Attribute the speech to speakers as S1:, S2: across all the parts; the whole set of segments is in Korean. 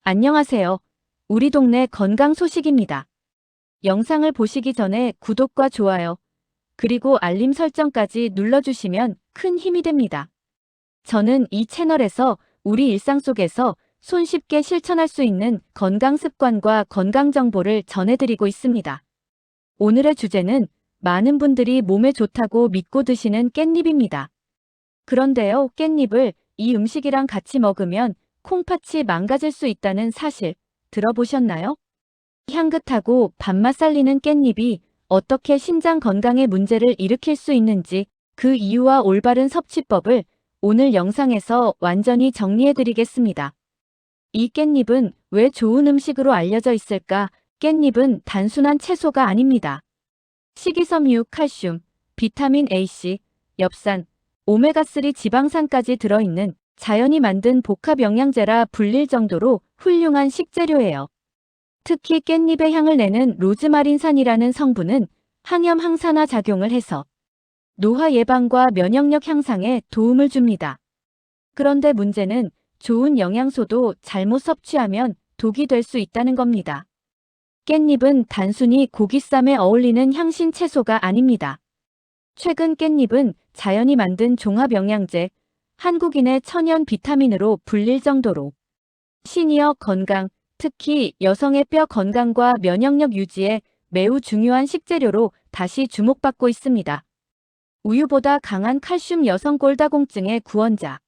S1: 안녕하세요. 우리 동네 건강 소식입니다. 영상을 보시기 전에 구독과 좋아요, 그리고 알림 설정까지 눌러주시면 큰 힘이 됩니다. 저는 이 채널에서 우리 일상 속에서 손쉽게 실천할 수 있는 건강 습관과 건강 정보를 전해드리고 있습니다. 오늘의 주제는 많은 분들이 몸에 좋다고 믿고 드시는 깻잎입니다. 그런데요, 깻잎을 이 음식이랑 같이 먹으면 콩팥이 망가질 수 있다는 사실 들어보셨나요? 향긋하고 밥맛 살리는 깻잎이 어떻게 신장 건강에 문제를 일으킬 수 있는지, 그 이유와 올바른 섭취법을 오늘 영상에서 완전히 정리해드리겠습니다. 이 깻잎은 왜 좋은 음식으로 알려져 있을까? 깻잎은 단순한 채소가 아닙니다. 식이섬유, 칼슘, 비타민 A, C, 엽산, 오메가3 지방산까지 들어있는 자연이 만든 복합 영양제라 불릴 정도로 훌륭한 식재료예요. 특히 깻잎의 향을 내는 로즈마린산이라는 성분은 항염 항산화 작용을 해서 노화 예방과 면역력 향상에 도움을 줍니다. 그런데 문제는 좋은 영양소도 잘못 섭취하면 독이 될 수 있다는 겁니다. 깻잎은 단순히 고기쌈에 어울리는 향신 채소가 아닙니다. 최근 깻잎은 자연이 만든 종합 영양제, 한국인의 천연 비타민으로 불릴 정도로 시니어 건강, 특히 여성의 뼈 건강과 면역력 유지에 매우 중요한 식재료로 다시 주목받고 있습니다. 우유보다 강한 칼슘 여성 골다공증의 구원자.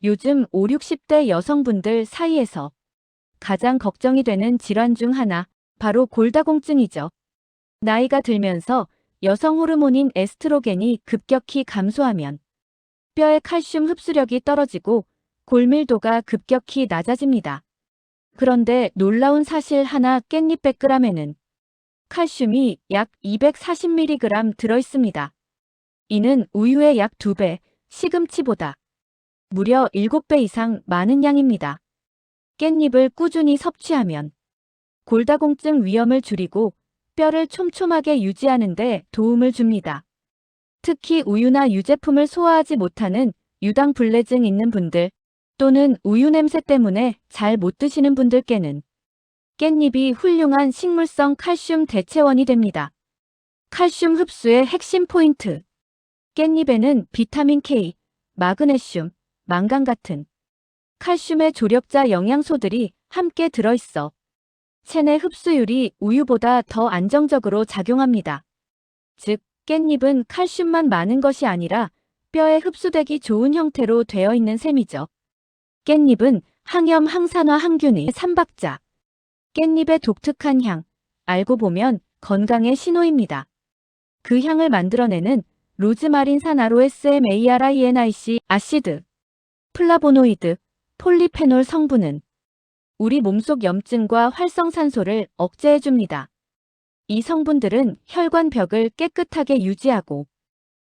S1: 요즘 5, 60대 여성분들 사이에서 가장 걱정이 되는 질환 중 하나, 바로 골다공증이죠. 나이가 들면서 여성 호르몬인 에스트로겐이 급격히 감소하면 뼈의 칼슘 흡수력이 떨어지고 골밀도가 급격히 낮아집니다. 그런데 놀라운 사실 하나, 깻잎 100g에는 칼슘이 약 240mg 들어있습니다. 이는 우유의 약 2배, 시금치보다 무려 7배 이상 많은 양입니다. 깻잎을 꾸준히 섭취하면 골다공증 위험을 줄이고 뼈를 촘촘하게 유지하는 데 도움을 줍니다. 특히 우유나 유제품을 소화하지 못하는 유당불내증 있는 분들, 또는 우유 냄새 때문에 잘 못 드시는 분들께는 깻잎이 훌륭한 식물성 칼슘 대체원이 됩니다. 칼슘 흡수의 핵심 포인트. 깻잎에는 비타민 K, 마그네슘, 망간 같은 칼슘의 조력자 영양소들이 함께 들어있어 체내 흡수율이 우유보다 더 안정적으로 작용합니다. 즉, 깻잎은 칼슘만 많은 것이 아니라 뼈에 흡수되기 좋은 형태로 되어 있는 셈이죠. 깻잎은 항염 항산화 항균의 삼박자. 깻잎의 독특한 향, 알고 보면 건강의 신호입니다. 그 향을 만들어내는 로즈마린산 ROSMARINIC 아시드, 플라보노이드, 폴리페놀 성분은 우리 몸속 염증과 활성산소를 억제해줍니다. 이 성분들은 혈관벽을 깨끗하게 유지하고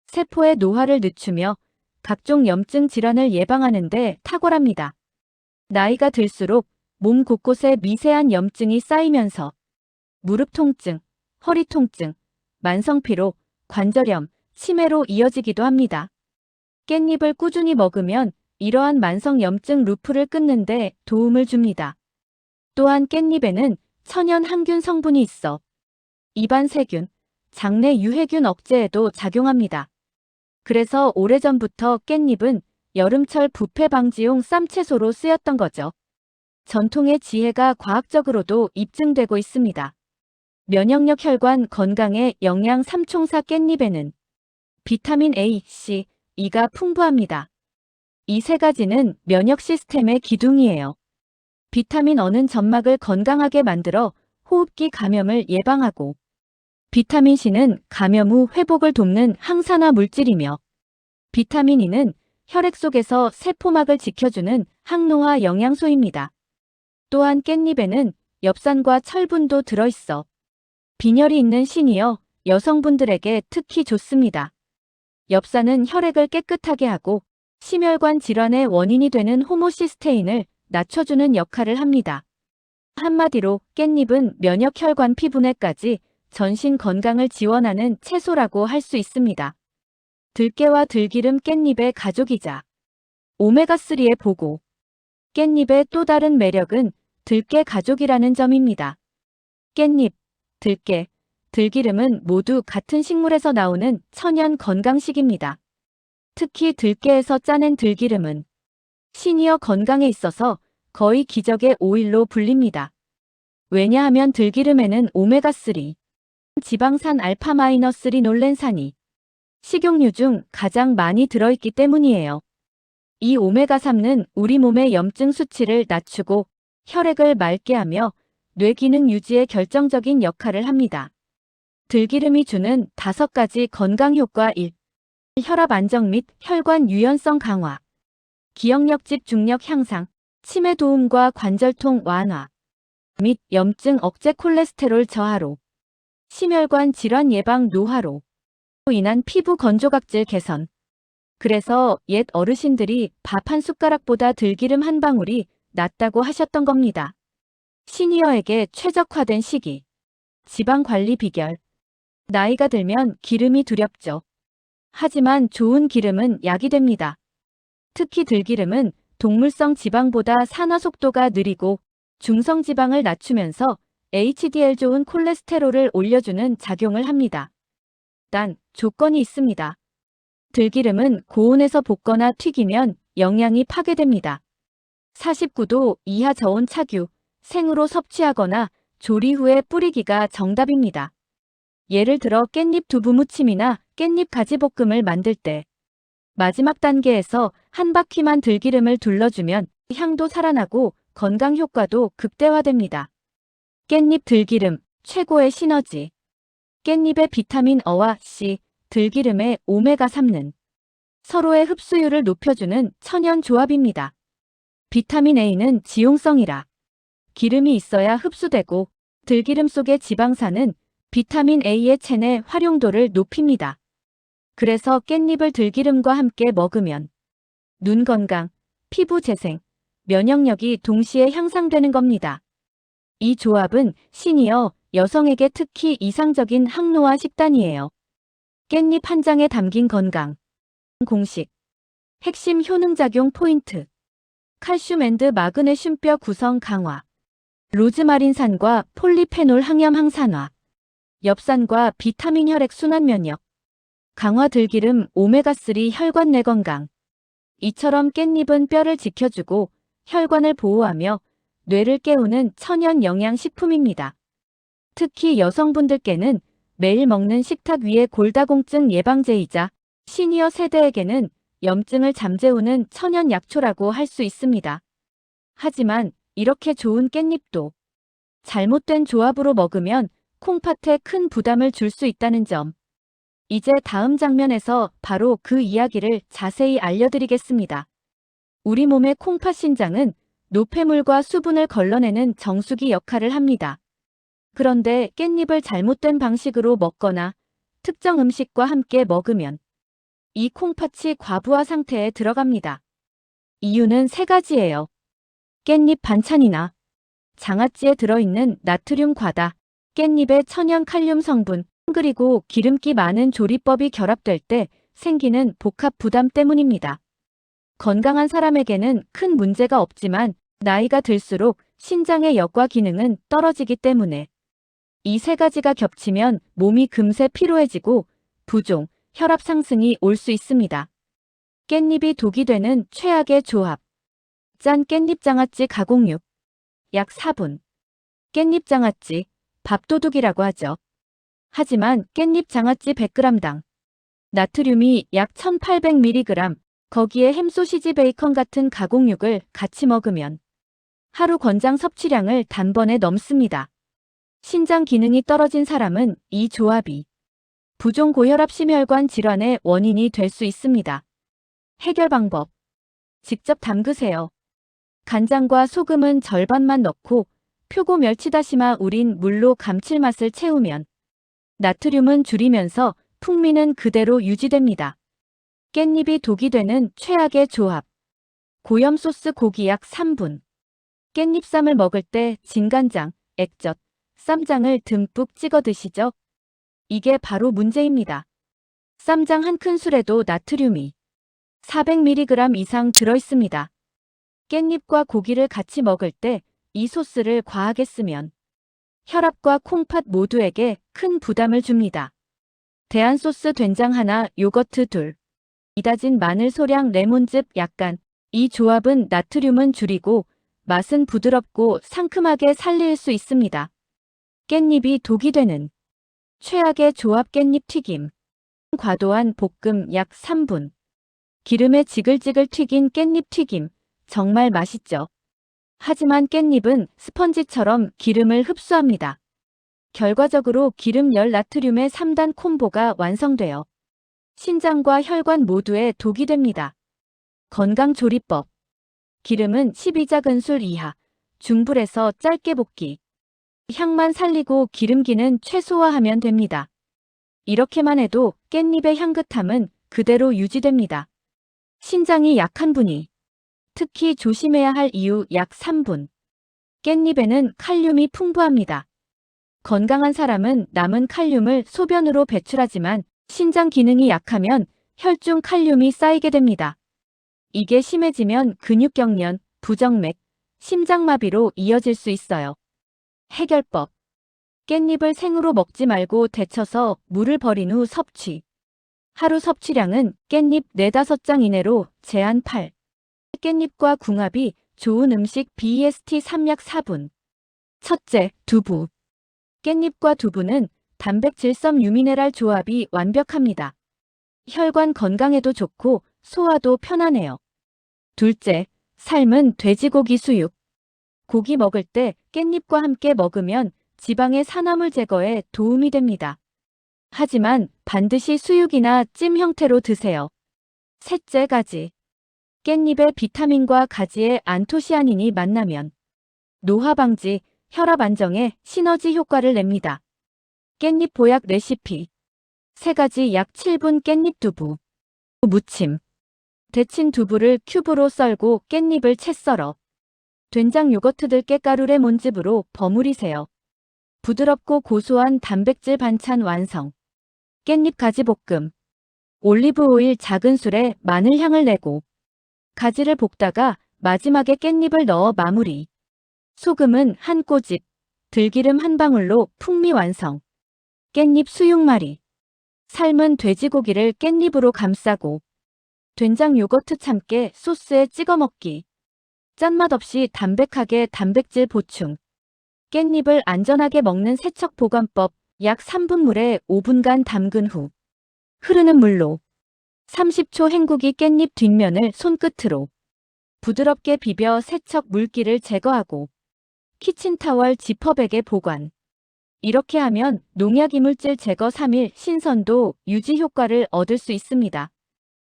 S1: 세포의 노화를 늦추며 각종 염증 질환을 예방하는 데 탁월합니다. 나이가 들수록 몸 곳곳에 미세한 염증이 쌓이면서 무릎 통증, 허리 통증, 만성피로, 관절염, 치매로 이어지기도 합니다. 깻잎을 꾸준히 먹으면 이러한 만성 염증 루프를 끊는 데 도움을 줍니다. 또한 깻잎에는 천연 항균 성분이 있어 입안 세균, 장내 유해균 억제에도 작용합니다. 그래서 오래전부터 깻잎은 여름철 부패 방지용 쌈채소로 쓰였던 거죠. 전통의 지혜가 과학적으로도 입증되고 있습니다. 면역력, 혈관 건강의 영양 삼총사. 깻잎에는 비타민 A, C, E가 풍부합니다. 이 세 가지는 면역 시스템의 기둥이에요. 비타민 E는 점막을 건강하게 만들어 호흡기 감염을 예방하고, 비타민 C는 감염 후 회복을 돕는 항산화 물질이며, 비타민 E는 혈액 속에서 세포막을 지켜주는 항노화 영양소입니다. 또한 깻잎에는 엽산과 철분도 들어있어 빈혈이 있는 시니어 여성분들에게 특히 좋습니다. 엽산은 혈액을 깨끗하게 하고 심혈관 질환의 원인이 되는 호모시스테인을 낮춰주는 역할을 합니다. 한마디로 깻잎은 면역, 혈관, 피부내까지 전신 건강을 지원하는 채소라고 할 수 있습니다. 들깨와 들기름. 깻잎의 가족이자 오메가3의 보고. 깻잎의 또 다른 매력은 들깨 가족이라는 점입니다. 깻잎, 들깨, 들기름은 모두 같은 식물에서 나오는 천연 건강식입니다. 특히 들깨에서 짜낸 들기름은 시니어 건강에 있어서 거의 기적의 오일로 불립니다. 왜냐하면 들기름에는 오메가3, 지방산 알파-3린올렌산이 식용유 중 가장 많이 들어있기 때문이에요. 이 오메가3는 우리 몸의 염증 수치를 낮추고 혈액을 맑게 하며 뇌 기능 유지에 결정적인 역할을 합니다. 들기름이 주는 5가지 건강 효과 1. 혈압 안정 및 혈관 유연성 강화, 기억력 집중력 향상, 치매 도움과 관절통 완화 및 염증 억제 콜레스테롤 저하로, 심혈관 질환 예방 노화로 인한 피부 건조각질 개선. 그래서 옛 어르신들이 밥 한 숟가락보다 들기름 한 방울이 낫다고 하셨던 겁니다. 시니어에게 최적화된 식이. 지방 관리 비결. 나이가 들면 기름이 두렵죠. 하지만 좋은 기름은 약이 됩니다. 특히 들기름은 동물성 지방보다 산화 속도가 느리고 중성 지방을 낮추면서 HDL 좋은 콜레스테롤을 올려주는 작용을 합니다. 단, 조건이 있습니다. 들기름은 고온에서 볶거나 튀기면 영양이 파괴됩니다. 49도 이하 저온 착유, 생으로 섭취하거나 조리 후에 뿌리기가 정답입니다. 예를 들어 깻잎 두부 무침이나 깻잎 가지볶음을 만들 때 마지막 단계에서 한 바퀴만 들기름을 둘러주면 향도 살아나고 건강 효과도 극대화됩니다. 깻잎 들기름, 최고의 시너지. 깻잎의 비타민 어와 C, 들기름의 오메가3는 서로의 흡수율을 높여주는 천연 조합입니다. 비타민 A는 지용성이라 기름이 있어야 흡수되고 들기름 속의 지방산은 비타민 A의 체내 활용도를 높입니다. 그래서 깻잎을 들기름과 함께 먹으면 눈 건강, 피부 재생, 면역력이 동시에 향상되는 겁니다. 이 조합은 시니어 여성에게 특히 이상적인 항노화 식단이에요. 깻잎 한 장에 담긴 건강 공식. 핵심 효능작용 포인트. 칼슘 앤드 마그네슘뼈 구성 강화. 로즈마린산과 폴리페놀 항염 항산화. 엽산과 비타민 혈액 순환 면역. 강화 들기름 오메가3 혈관 내 건강. 이처럼 깻잎은 뼈를 지켜주고 혈관을 보호하며 뇌를 깨우는 천연 영양식품입니다. 특히 여성분들께는 매일 먹는 식탁 위의 골다공증 예방제이자 시니어 세대에게는 염증을 잠재우는 천연 약초라고 할 수 있습니다. 하지만 이렇게 좋은 깻잎도 잘못된 조합으로 먹으면 콩팥에 큰 부담을 줄 수 있다는 점. 이제 다음 장면에서 바로 그 이야기를 자세히 알려드리겠습니다. 우리 몸의 콩팥 신장은 노폐물과 수분을 걸러내는 정수기 역할을 합니다. 그런데 깻잎을 잘못된 방식으로 먹거나 특정 음식과 함께 먹으면 이 콩팥이 과부하 상태에 들어갑니다. 이유는 3가지예요. 깻잎 반찬이나 장아찌에 들어있는 나트륨 과다, 깻잎의 천연 칼륨 성분, 그리고 기름기 많은 조리법이 결합될 때 생기는 복합 부담 때문입니다. 건강한 사람에게는 큰 문제가 없지만 나이가 들수록 신장의 역과 기능은 떨어지기 때문에 이 3가지가 겹치면 몸이 금세 피로해지고 부종, 혈압 상승이 올 수 있습니다. 깻잎이 독이 되는 최악의 조합. 짠 깻잎 장아찌 가공육. 약 4분. 깻잎 장아찌, 밥도둑이라고 하죠. 하지만 깻잎 장아찌 100g당 나트륨이 약 1800mg, 거기에 햄 소시지 베이컨 같은 가공육을 같이 먹으면 하루 권장 섭취량을 단번에 넘습니다. 신장 기능이 떨어진 사람은 이 조합이 부종 고혈압 심혈관 질환의 원인이 될 수 있습니다. 해결 방법. 직접 담그세요. 간장과 소금은 절반만 넣고 표고 멸치다시마 우린 물로 감칠맛을 채우면 나트륨은 줄이면서 풍미는 그대로 유지됩니다. 깻잎이 독이 되는 최악의 조합. 고염 소스 고기 약 3분. 깻잎쌈을 먹을 때 진간장, 액젓, 쌈장을 듬뿍 찍어 드시죠? 이게 바로 문제입니다. 쌈장 한 큰술에도 나트륨이 400mg 이상 들어있습니다. 깻잎과 고기를 같이 먹을 때 이 소스를 과하게 쓰면 혈압과 콩팥 모두에게 큰 부담을 줍니다. 대안소스 된장 하나, 요거트 둘, 이다진 마늘 소량, 레몬즙 약간. 이 조합은 나트륨은 줄이고 맛은 부드럽고 상큼하게 살릴 수 있습니다. 깻잎이 독이 되는 최악의 조합. 깻잎 튀김. 과도한 볶음 약 3분. 기름에 지글지글 튀긴 깻잎 튀김. 정말 맛있죠. 하지만 깻잎은 스펀지처럼 기름을 흡수합니다. 결과적으로 기름, 열, 나트륨의 3단 콤보가 완성되어 신장과 혈관 모두에 독이 됩니다. 건강조리법. 기름은 12작은술 이하, 중불에서 짧게 볶기. 향만 살리고 기름기는 최소화하면 됩니다. 이렇게만 해도 깻잎의 향긋함은 그대로 유지됩니다. 신장이 약한 분이 특히 조심해야 할 이유. 약 3분. 깻잎에는 칼륨이 풍부합니다. 건강한 사람은 남은 칼륨을 소변으로 배출하지만 신장 기능이 약하면 혈중 칼륨이 쌓이게 됩니다. 이게 심해지면 근육경련, 부정맥, 심장마비로 이어질 수 있어요. 해결법. 깻잎을 생으로 먹지 말고 데쳐서 물을 버린 후 섭취. 하루 섭취량은 깻잎 4-5장 이내로 제한. 8. 깻잎과 궁합이 좋은 음식. BEST 3약 4분. 첫째, 두부. 깻잎과 두부는 단백질섬 유미네랄 조합이 완벽합니다. 혈관 건강에도 좋고 소화도 편하네요. 둘째, 삶은 돼지고기 수육. 고기 먹을 때 깻잎과 함께 먹으면 지방의 산화물 제거에 도움이 됩니다. 하지만 반드시 수육이나 찜 형태로 드세요. 셋째, 가지. 깻잎의 비타민과 가지의 안토시아닌이 만나면 노화 방지, 혈압 안정에 시너지 효과를 냅니다. 깻잎 보약 레시피. 3가지 약 7분. 깻잎 두부. 무침. 데친 두부를 큐브로 썰고 깻잎을 채 썰어 된장, 요거트, 들깨가루, 레몬즙으로 버무리세요. 부드럽고 고소한 단백질 반찬 완성. 깻잎 가지 볶음. 올리브 오일 작은 술에 마늘 향을 내고 가지를 볶다가 마지막에 깻잎을 넣어 마무리. 소금은 한 꼬집, 들기름 한 방울로 풍미 완성. 깻잎 수육말이. 삶은 돼지고기를 깻잎으로 감싸고 된장, 요거트, 참깨 소스에 찍어 먹기. 짠맛 없이 담백하게 단백질 보충. 깻잎을 안전하게 먹는 세척 보관법. 약 3분 물에 5분간 담근 후 흐르는 물로 30초 헹구기. 깻잎 뒷면을 손끝으로 부드럽게 비벼 세척 물기를 제거하고 키친타월 지퍼백에 보관. 이렇게 하면 농약 이물질 제거 3일 신선도 유지 효과를 얻을 수 있습니다.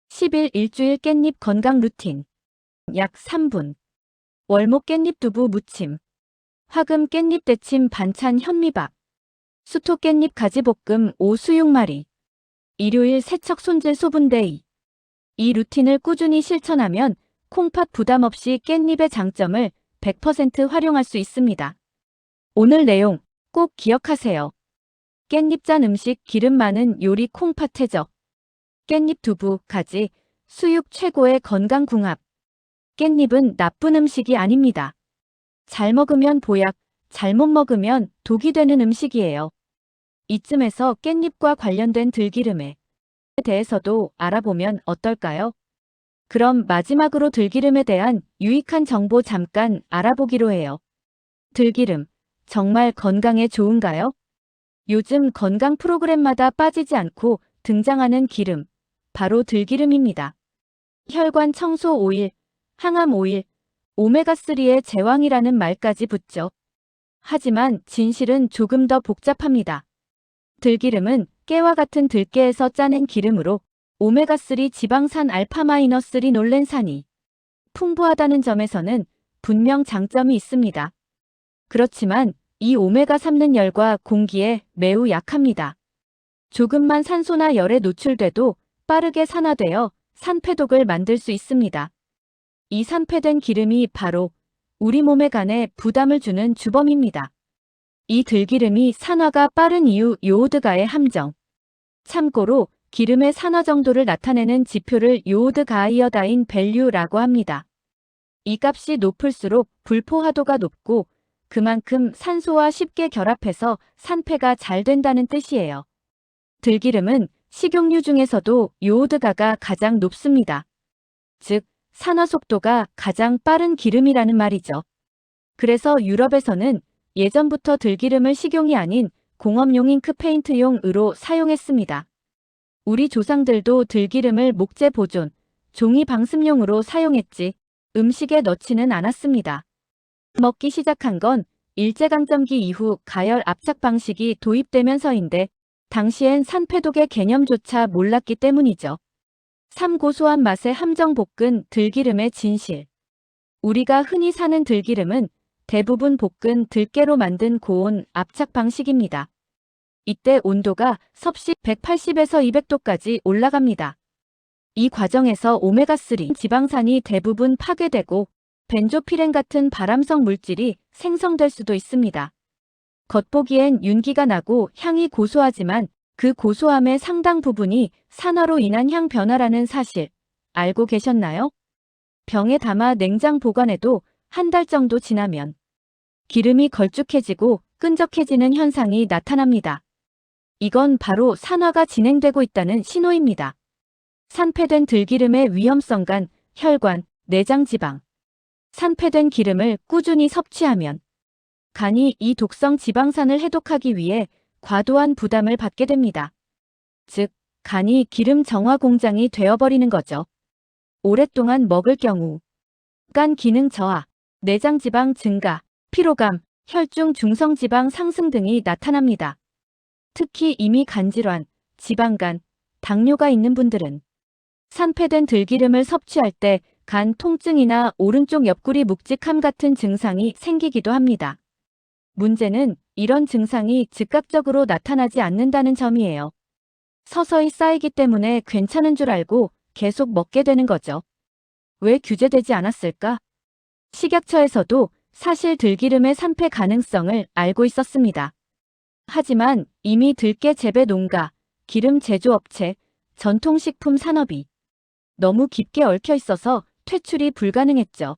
S1: 10일 일주일 깻잎 건강 루틴. 약 3분. 월목 깻잎 두부 무침. 화금 깻잎 데침 반찬 현미밥. 수토 깻잎 가지 볶음. 오 수육말이. 일요일 세척 손질 소분데이. 이 루틴을 꾸준히 실천하면 콩팥 부담 없이 깻잎의 장점을 100% 활용할 수 있습니다. 오늘 내용 꼭 기억하세요. 깻잎 짠 음식, 기름 많은 요리, 콩팥 해적. 깻잎 두부, 가지, 수육 최고의 건강 궁합. 깻잎은 나쁜 음식이 아닙니다. 잘 먹으면 보약, 잘못 먹으면 독이 되는 음식이에요. 이쯤에서 깻잎과 관련된 들기름에 대해서도 알아보면 어떨까요? 그럼 마지막으로 들기름에 대한 유익한 정보 잠깐 알아보기로 해요. 들기름, 정말 건강에 좋은가요? 요즘 건강 프로그램마다 빠지지 않고 등장하는 기름, 바로 들기름입니다. 혈관 청소 오일, 항암 오일, 오메가3의 제왕이라는 말까지 붙죠. 하지만 진실은 조금 더 복잡합니다. 들기름은 깨와 같은 들깨에서 짜낸 기름으로 오메가3 지방산 알파-리놀렌산이 풍부하다는 점에서는 분명 장점이 있습니다. 그렇지만 이 오메가3는 열과 공기에 매우 약합니다. 조금만 산소나 열에 노출돼도 빠르게 산화되어 산패독을 만들 수 있습니다. 이 산패된 기름이 바로 우리 몸에 간에 부담을 주는 주범입니다. 이 들기름이 산화가 빠른 이유 요오드가의 함정. 참고로 기름의 산화 정도를 나타내는 지표를 요오드 가이어다인 밸류라고 합니다. 이 값이 높을수록 불포화도가 높고 그만큼 산소와 쉽게 결합해서 산패가 잘 된다는 뜻이에요. 들기름은 식용유 중에서도 요오드가가 가장 높습니다. 즉, 산화 속도가 가장 빠른 기름이라는 말이죠. 그래서 유럽에서는 예전부터 들기름을 식용이 아닌 공업용 잉크 페인트용으로 사용했습니다. 우리 조상들도 들기름을 목재 보존, 종이 방습용으로 사용했지 음식에 넣지는 않았습니다. 먹기 시작한 건 일제강점기 이후 가열 압착 방식이 도입되면서인데 당시엔 산패독의 개념조차 몰랐기 때문이죠. 삼고소한 맛의 함정 볶은 들기름의 진실. 우리가 흔히 사는 들기름은 대부분 볶은 들깨로 만든 고온 압착 방식입니다. 이때 온도가 섭씨 180에서 200도까지 올라갑니다. 이 과정에서 오메가3 지방산이 대부분 파괴되고 벤조피렌 같은 발암성 물질이 생성될 수도 있습니다. 겉보기엔 윤기가 나고 향이 고소하지만 그 고소함의 상당 부분이 산화로 인한 향 변화라는 사실 알고 계셨나요? 병에 담아 냉장 보관해도 한 달 정도 지나면 기름이 걸쭉해지고 끈적해지는 현상이 나타납니다. 이건 바로 산화가 진행되고 있다는 신호입니다. 산패된 들기름의 위험성 간, 혈관, 내장 지방. 산패된 기름을 꾸준히 섭취하면 간이 이 독성 지방산을 해독하기 위해 과도한 부담을 받게 됩니다. 즉, 간이 기름 정화 공장이 되어버리는 거죠. 오랫동안 먹을 경우 간 기능 저하, 내장 지방 증가, 피로감, 혈중 중성지방 상승 등이 나타납니다. 특히 이미 간질환, 지방간, 당뇨가 있는 분들은 산패된 들기름을 섭취할 때 간 통증이나 오른쪽 옆구리 묵직함 같은 증상이 생기기도 합니다. 문제는 이런 증상이 즉각적으로 나타나지 않는다는 점이에요. 서서히 쌓이기 때문에 괜찮은 줄 알고 계속 먹게 되는 거죠. 왜 규제되지 않았을까? 식약처에서도 사실 들기름의 산패 가능성을 알고 있었습니다. 하지만 이미 들깨 재배 농가, 기름 제조업체, 전통식품 산업이 너무 깊게 얽혀 있어서 퇴출이 불가능했죠.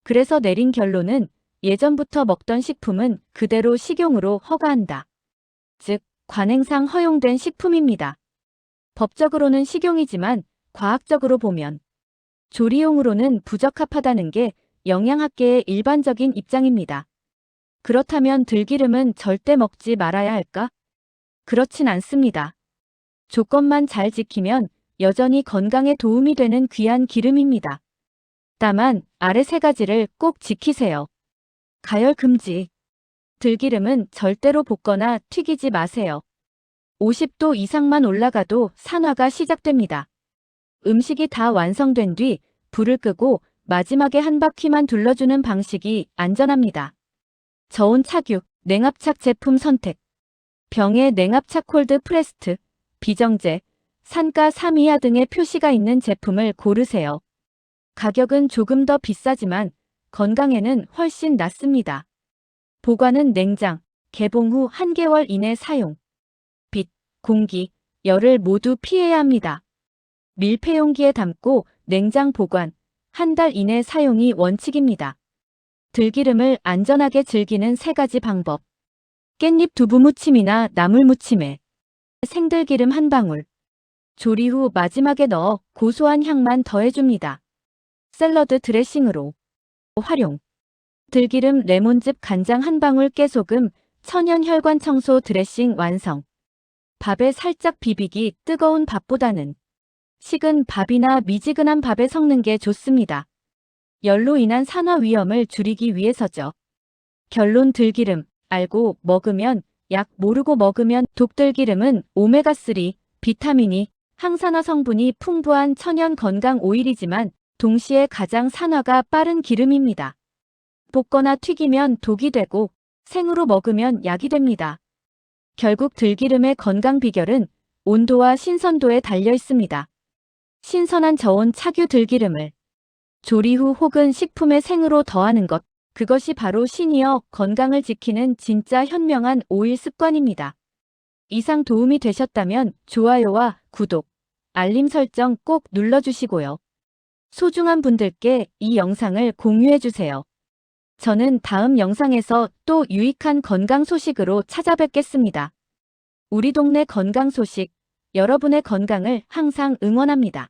S1: 그래서 내린 결론은 예전부터 먹던 식품은 그대로 식용으로 허가한다. 즉, 관행상 허용된 식품입니다. 법적으로는 식용이지만 과학적으로 보면 조리용으로는 부적합하다는 게 영양학계의 일반적인 입장입니다. 그렇다면 들기름은 절대 먹지 말아야 할까? 그렇진 않습니다. 조건만 잘 지키면 여전히 건강에 도움이 되는 귀한 기름입니다. 다만 아래 세 가지를 꼭 지키세요. 가열 금지. 들기름은 절대로 볶거나 튀기지 마세요. 50도 이상만 올라가도 산화가 시작됩니다. 음식이 다 완성된 뒤 불을 끄고 마지막에 한 바퀴만 둘러주는 방식이 안전합니다. 저온 착육, 냉압착 제품 선택. 병에 냉압착 콜드 프레스트, 비정제, 산가 3 이하 등의 표시가 있는 제품을 고르세요. 가격은 조금 더 비싸지만 건강에는 훨씬 낫습니다. 보관은 냉장, 개봉 후 1개월 이내 사용. 빛, 공기, 열을 모두 피해야 합니다. 밀폐용기에 담고 냉장 보관, 한 달 이내 사용이 원칙입니다. 들기름을 안전하게 즐기는 3가지 방법. 깻잎 두부 무침이나 나물 무침에 생들기름 한 방울. 조리 후 마지막에 넣어 고소한 향만 더해줍니다. 샐러드 드레싱으로 활용. 들기름 레몬즙 간장 한 방울 깨소금 천연 혈관 청소 드레싱 완성. 밥에 살짝 비비기 뜨거운 밥보다는 식은 밥이나 미지근한 밥에 섞는 게 좋습니다. 열로 인한 산화 위험을 줄이기 위해서죠. 결론 들기름 알고 먹으면 약 모르고 먹으면 독. 들기름은 오메가3, 비타민이, 항산화 성분이 풍부한 천연 건강 오일이지만 동시에 가장 산화가 빠른 기름입니다. 볶거나 튀기면 독이 되고 생으로 먹으면 약이 됩니다. 결국 들기름의 건강 비결은 온도와 신선도에 달려 있습니다. 신선한 저온 착유 들기름을 조리 후 혹은 식품에 생으로 더하는 것, 그것이 바로 신이어 건강을 지키는 진짜 현명한 오일 습관입니다. 이상 도움이 되셨다면 좋아요와 구독, 알림 설정 꼭 눌러주시고요. 소중한 분들께 이 영상을 공유해주세요. 저는 다음 영상에서 또 유익한 건강 소식으로 찾아뵙겠습니다. 우리 동네 건강 소식, 여러분의 건강을 항상 응원합니다.